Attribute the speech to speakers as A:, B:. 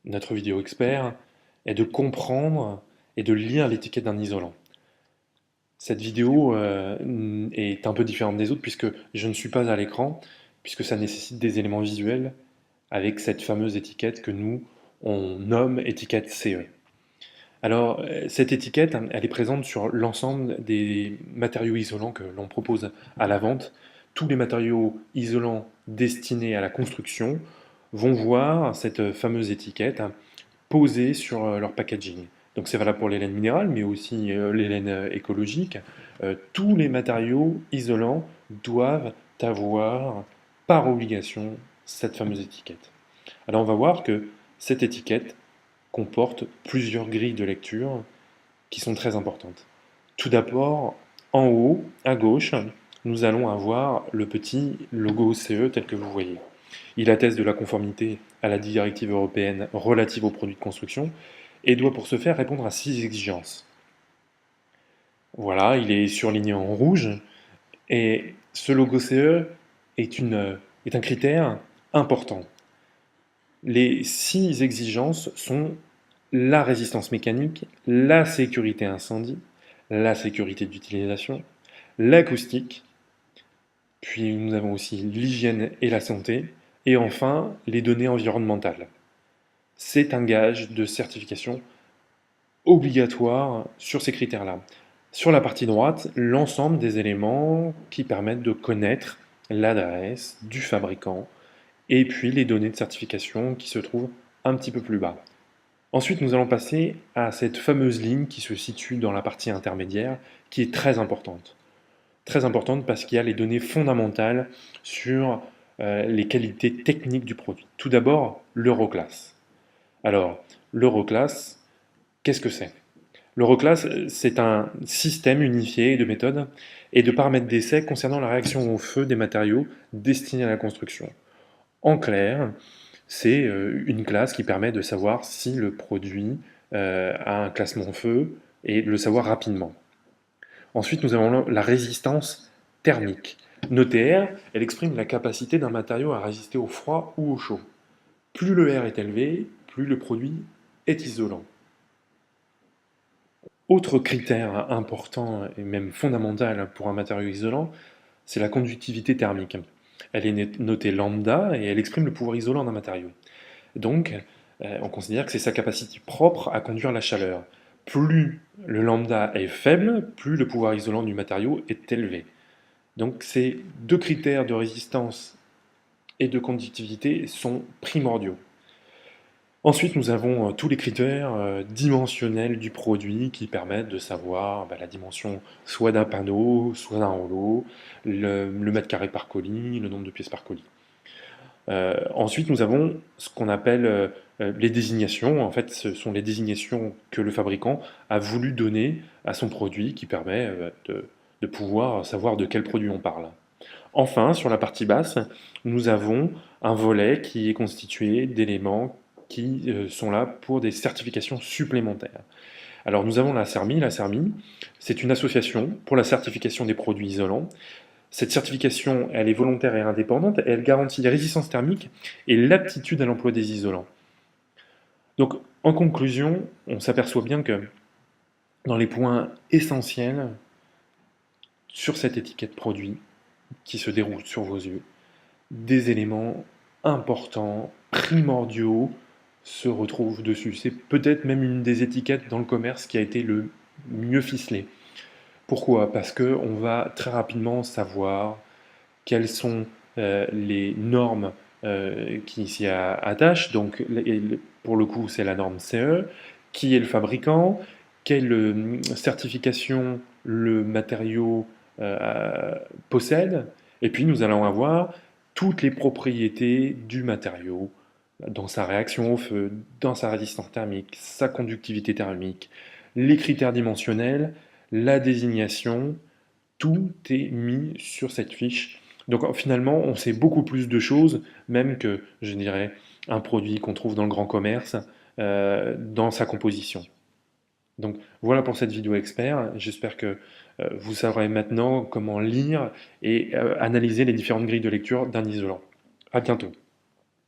A: notre vidéo expert, est de comprendre et de lire l'étiquette d'un isolant. Cette vidéo est un peu différente des autres puisque je ne suis pas à l'écran, puisque ça nécessite des éléments visuels avec cette fameuse étiquette que nous, on nomme étiquette CE. Alors, cette étiquette, elle est présente sur l'ensemble des matériaux isolants que l'on propose à la vente. Tous les matériaux isolants destinés à la construction vont voir cette fameuse étiquette posée sur leur packaging. Donc c'est valable pour les laines minérales, mais aussi les laines écologiques. Tous les matériaux isolants doivent avoir, par obligation, cette fameuse étiquette. Alors on va voir que cette étiquette comporte plusieurs grilles de lecture qui sont très importantes. Tout d'abord, en haut, à gauche, nous allons avoir le petit logo CE tel que vous voyez. Il atteste de la conformité à la directive européenne relative aux produits de construction et doit pour ce faire répondre à 6 exigences. Voilà, il est surligné en rouge et ce logo CE est un critère important. Les 6 exigences sont la résistance mécanique, la sécurité incendie, la sécurité d'utilisation, l'acoustique, puis nous avons aussi l'hygiène et la santé, et enfin les données environnementales. C'est un gage de certification obligatoire sur ces critères-là. Sur la partie droite, l'ensemble des éléments qui permettent de connaître l'adresse du fabricant et puis les données de certification qui se trouvent un petit peu plus bas. Ensuite, nous allons passer à cette fameuse ligne qui se situe dans la partie intermédiaire, qui est très importante. Très importante parce qu'il y a les données fondamentales sur les qualités techniques du produit. Tout d'abord, l'Euroclass. Alors, l'Euroclass, qu'est-ce que c'est? L'Euroclass, c'est un système unifié de méthodes et de paramètres d'essai concernant la réaction au feu des matériaux destinés à la construction. En clair, c'est une classe qui permet de savoir si le produit a un classement feu et de le savoir rapidement. Ensuite, nous avons la résistance thermique. Nos TR, elle exprime la capacité d'un matériau à résister au froid ou au chaud. Plus le R est élevé, plus le produit est isolant. Autre critère important et même fondamental pour un matériau isolant, c'est la conductivité thermique. Elle est notée lambda et elle exprime le pouvoir isolant d'un matériau. Donc, on considère que c'est sa capacité propre à conduire la chaleur. Plus le lambda est faible, plus le pouvoir isolant du matériau est élevé. Donc ces deux critères de résistance et de conductivité sont primordiaux. Ensuite, nous avons tous les critères dimensionnels du produit qui permettent de savoir la dimension soit d'un panneau, soit d'un rouleau, le mètre carré par colis, le nombre de pièces par colis. Ensuite, nous avons ce qu'on appelle les désignations. En fait, ce sont les désignations que le fabricant a voulu donner à son produit qui permet de pouvoir savoir de quel produit on parle. Enfin, sur la partie basse, nous avons un volet qui est constitué d'éléments qui sont là pour des certifications supplémentaires. Alors nous avons la CERMI. La CERMI, c'est une association pour la certification des produits isolants. Cette certification, elle est volontaire et indépendante, et elle garantit les résistances thermiques et l'aptitude à l'emploi des isolants. Donc, en conclusion, on s'aperçoit bien que dans les points essentiels sur cette étiquette produit qui se déroule sur vos yeux, des éléments importants, primordiaux, se retrouvent dessus. C'est peut-être même une des étiquettes dans le commerce qui a été le mieux ficelée. Pourquoi? Parce qu'on va très rapidement savoir quelles sont les normes qui s'y attachent. Donc, pour le coup, c'est la norme CE. Qui est le fabricant? Quelle certification le matériau possède? Et puis, nous allons avoir toutes les propriétés du matériau dans sa réaction au feu, dans sa résistance thermique, sa conductivité thermique, les critères dimensionnels, la désignation, tout est mis sur cette fiche. Donc finalement, on sait beaucoup plus de choses, même que, je dirais, un produit qu'on trouve dans le grand commerce, dans sa composition. Donc voilà pour cette vidéo expert. J'espère que vous saurez maintenant comment lire et analyser les différentes grilles de lecture d'un isolant. À bientôt.